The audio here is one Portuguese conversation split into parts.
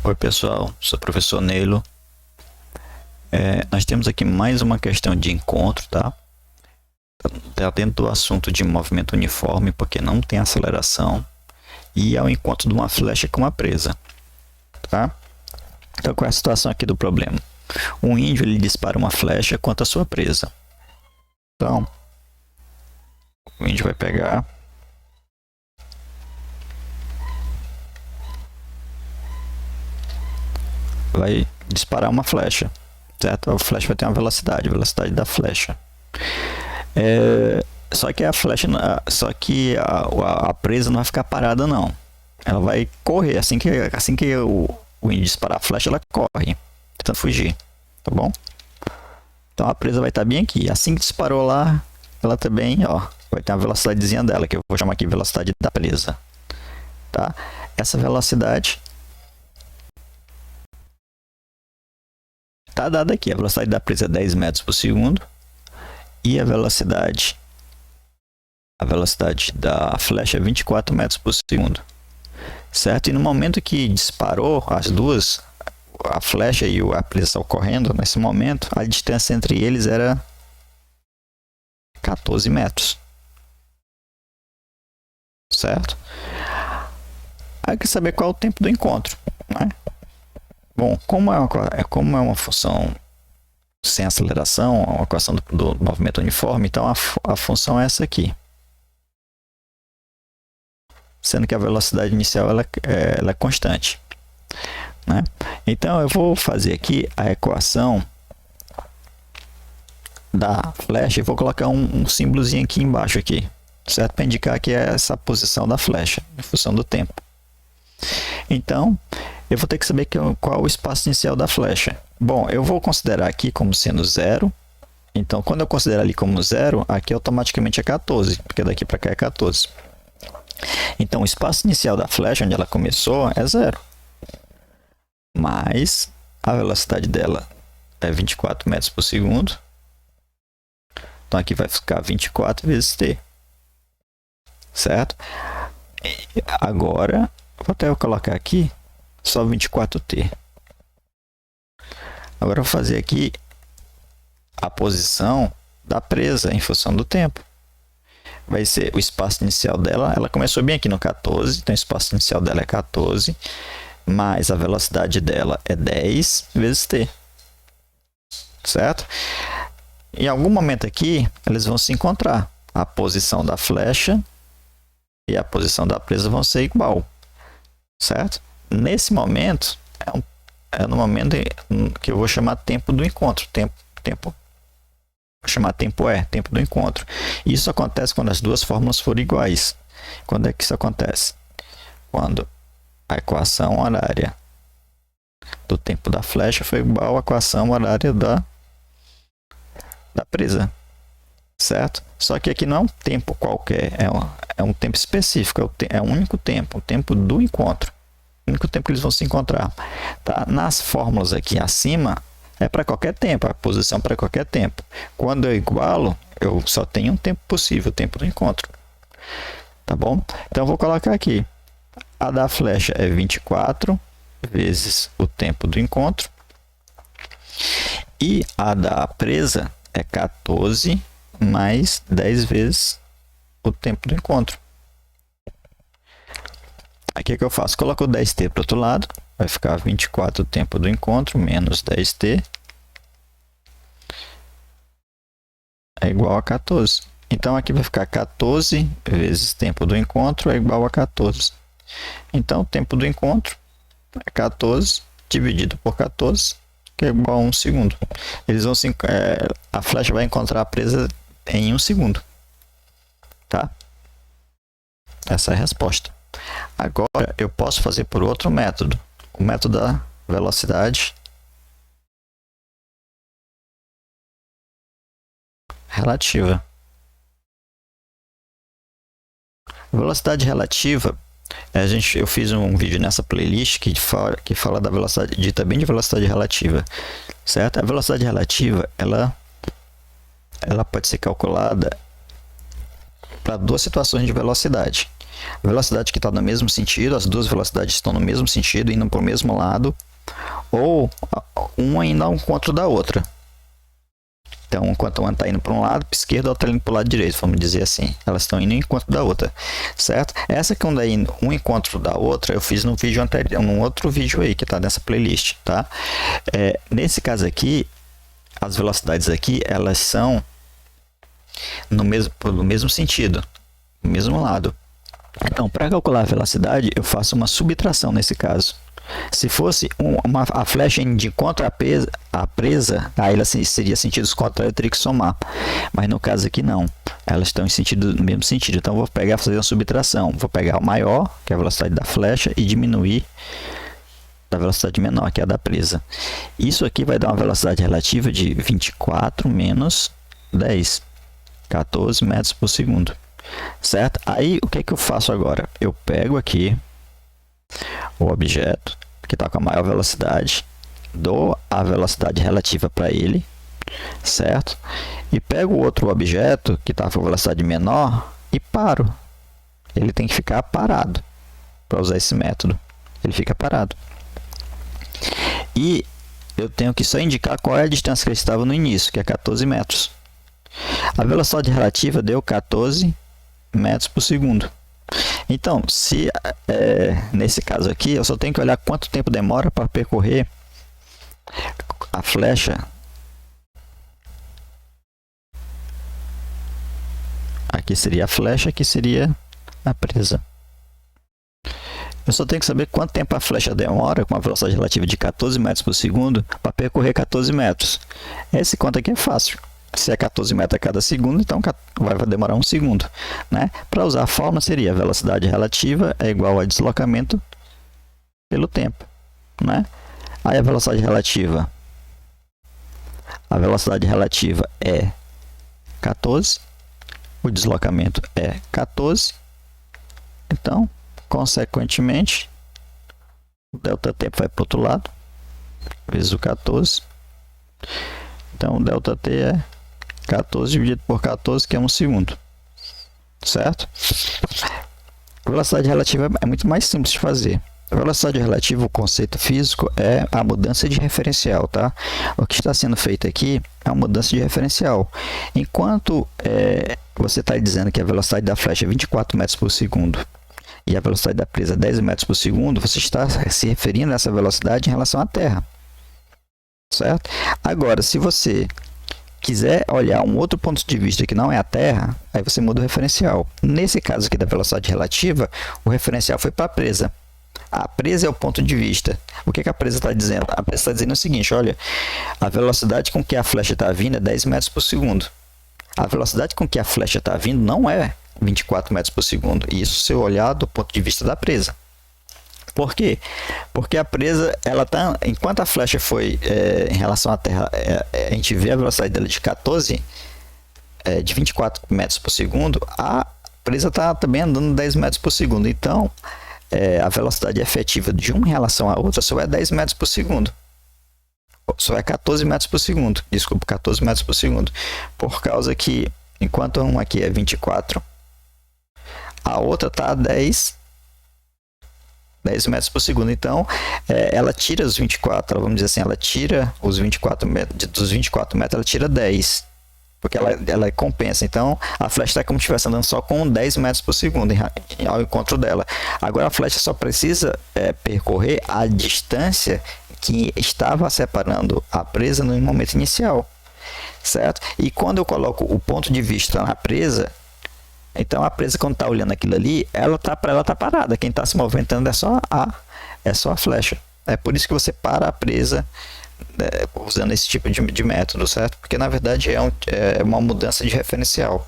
Oi pessoal, sou o professor Neilo. Nós temos aqui mais uma questão de encontro, tá? Tá dentro do assunto de movimento uniforme, porque não tem aceleração, e é o encontro de uma flecha com uma presa, tá? Então qual é a situação aqui do problema? Um índio ele dispara uma flecha contra a sua presa. Então, o índio vai pegar, vai disparar uma flecha, certo? A flecha vai ter uma velocidade, a velocidade da flecha. Só que a flecha, a presa não vai ficar parada não. Ela vai correr assim que o índio disparar a flecha, ela corre, tentando fugir, tá bom? Então a presa vai estar bem aqui. Assim que disparou lá, ela também, ó, vai ter uma velocidadezinha dela, que eu vou chamar aqui de velocidade da presa, tá? Essa velocidade tá dada aqui. A velocidade da presa é 10 metros por segundo e a velocidade da flecha é 24 metros por segundo, certo? E no momento que disparou as duas, a flecha e a presa ocorrendo, nesse momento, a distância entre eles era 14 metros, certo? Aí quer saber qual é o tempo do encontro, né? Bom, como é uma função sem aceleração, uma equação do movimento uniforme, então a função é essa aqui. Sendo que a velocidade inicial ela é constante, né? Então eu vou fazer aqui a equação da flecha e vou colocar um símbolozinho aqui embaixo aqui, certo? Para indicar que é essa posição da flecha em função do tempo. Então eu vou ter que saber qual é o espaço inicial da flecha. Bom, eu vou considerar aqui como sendo 0. Então quando eu considerar ali como 0, aqui automaticamente é 14, porque daqui para cá é 14. Então o espaço inicial da flecha, onde ela começou, é 0. Mas a velocidade dela é 24 metros por segundo. Então aqui vai ficar 24 vezes t. Certo? E agora, vou até colocar aqui só 24t. Agora eu vou fazer aqui a posição da presa em função do tempo. Vai ser o espaço inicial dela, ela começou bem aqui no 14, então o espaço inicial dela é 14, mais a velocidade dela é 10 vezes t, certo? Em algum momento aqui, eles vão se encontrar. A posição da flecha e a posição da presa vão ser igual, certo? Nesse momento, é no momento que eu vou chamar tempo do encontro, vou chamar tempo do encontro. Isso acontece quando as duas fórmulas forem iguais. Quando é que isso acontece? Quando a equação horária do tempo da flecha foi igual à equação horária da presa, certo? Só que aqui não é um tempo qualquer, é um tempo específico, é um único tempo, o tempo do encontro, o único tempo que eles vão se encontrar. Tá? Nas fórmulas aqui acima, é para qualquer tempo, a posição para qualquer tempo. Quando eu igualo, eu só tenho um tempo possível, o tempo do encontro. Tá bom? Então eu vou colocar aqui. A da flecha é 24 vezes o tempo do encontro. E a da presa é 14 mais 10 vezes o tempo do encontro. Aqui o que eu faço? Coloco o 10t para o outro lado. Vai ficar 24 o tempo do encontro menos 10t é igual a 14. Então aqui vai ficar 14 vezes tempo do encontro é igual a 14. Então o tempo do encontro é 14 dividido por 14, que é igual a 1 segundo. A flecha vai encontrar a presa em 1 segundo. Tá? Essa é a resposta. Agora eu posso fazer por outro método. O método da velocidade relativa. Velocidade relativa, eu fiz um vídeo nessa playlist que fala da velocidade, dita bem de velocidade relativa, certo? A velocidade relativa, ela pode ser calculada para duas situações de velocidade. A velocidade que está no mesmo sentido, as duas velocidades estão no mesmo sentido, indo para o mesmo lado, ou uma indo ao encontro da outra. Então, enquanto uma está indo para um lado, para a esquerda, a outra está indo para o lado direito, vamos dizer assim. Elas estão indo em encontro da outra, certo? Essa que anda indo um encontro da outra, eu fiz no vídeo anterior, num outro vídeo aí, que está nessa playlist, tá? Nesse caso aqui, as velocidades aqui, elas são no mesmo sentido, no mesmo lado. Então, para calcular a velocidade, eu faço uma subtração nesse caso. Se fosse a flecha indo de encontro à presa, aí ela seria sentidos contrários, eu teria que somar. Mas no caso aqui não. Elas estão no mesmo sentido. Então eu vou fazer uma subtração. Vou pegar o maior, que é a velocidade da flecha, e diminuir da velocidade menor, que é a da presa. Isso aqui vai dar uma velocidade relativa de 24 menos 10. 14 metros por segundo. Certo? Aí o que eu faço agora? Eu pego aqui o objeto que está com a maior velocidade, dou a velocidade relativa para ele, certo? E pego o outro objeto que está com a velocidade menor e paro. Ele tem que ficar parado para usar esse método. Ele fica parado. E eu tenho que só indicar qual é a distância que ele estava no início, que é 14 metros. A velocidade relativa deu 14 metros por segundo. Então, se nesse caso aqui, eu só tenho que olhar quanto tempo demora para percorrer a flecha. Aqui seria a flecha, aqui seria a presa. Eu só tenho que saber quanto tempo a flecha demora, com uma velocidade relativa de 14 metros por segundo, para percorrer 14 metros. Esse conta aqui é fácil. Se é 14 metros a cada segundo, então vai demorar 1 segundo. Né? Para usar a fórmula, seria a velocidade relativa é igual a deslocamento pelo tempo. Né? Aí a velocidade relativa é 14, o deslocamento é 14, então, consequentemente, o delta tempo vai para o outro lado, vezes o 14, então o delta t é 14 dividido por 14, que é 1 segundo, certo? A velocidade relativa é muito mais simples de fazer. A velocidade relativa, o conceito físico, é a mudança de referencial, tá? O que está sendo feito aqui é uma mudança de referencial. Enquanto você está dizendo que a velocidade da flecha é 24 metros por segundo e a velocidade da presa é 10 metros por segundo, você está se referindo a essa velocidade em relação à Terra, certo? Agora, se você quiser olhar um outro ponto de vista que não é a Terra, aí você muda o referencial. Nesse caso aqui da velocidade relativa, o referencial foi para a presa. A presa é o ponto de vista. O que a presa está dizendo? A presa está dizendo o seguinte, olha, a velocidade com que a flecha está vindo é 10 metros por segundo. A velocidade com que a flecha está vindo não é 24 metros por segundo. Isso se eu olhar do ponto de vista da presa. Por quê? Porque a presa, ela tá, enquanto a flecha foi em relação à Terra, a gente vê a velocidade dela de 14, de 24 metros por segundo, a presa está também andando 10 metros por segundo. Então, a velocidade efetiva de uma em relação à outra só é 10 metros por segundo. Só é 14 metros por segundo. Desculpa, 14 metros por segundo. Por causa que, enquanto uma aqui é 24, a outra está a 10 metros por segundo. Então, ela tira os 24, vamos dizer assim, ela tira os 24 metros, dos 24 metros, ela tira 10, porque ela compensa. Então, a flecha está como se estivesse andando só com 10 metros por segundo ao encontro dela. Agora, a flecha só precisa percorrer a distância que estava separando a presa no momento inicial, certo? E quando eu coloco o ponto de vista na presa, então a presa, quando está olhando aquilo ali, ela tá parada. Quem está se movimentando é só a flecha. É por isso que você para a presa usando esse tipo de método, certo? Porque na verdade é uma mudança de referencial,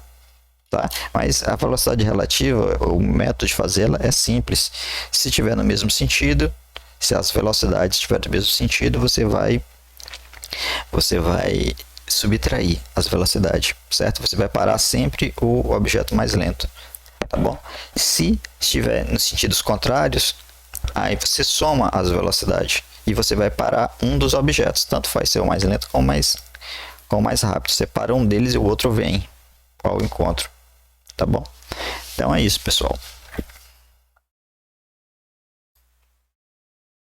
tá? Mas a velocidade relativa, o método de fazê-la é simples. Se estiver no mesmo sentido, se as velocidades estiverem no mesmo sentido, você vai subtrair as velocidades, certo? Você vai parar sempre o objeto mais lento, tá bom? Se estiver nos sentidos contrários, aí você soma as velocidades e você vai parar um dos objetos, tanto faz ser o mais lento como o mais rápido. Você para um deles e o outro vem ao encontro, tá bom? Então é isso, pessoal.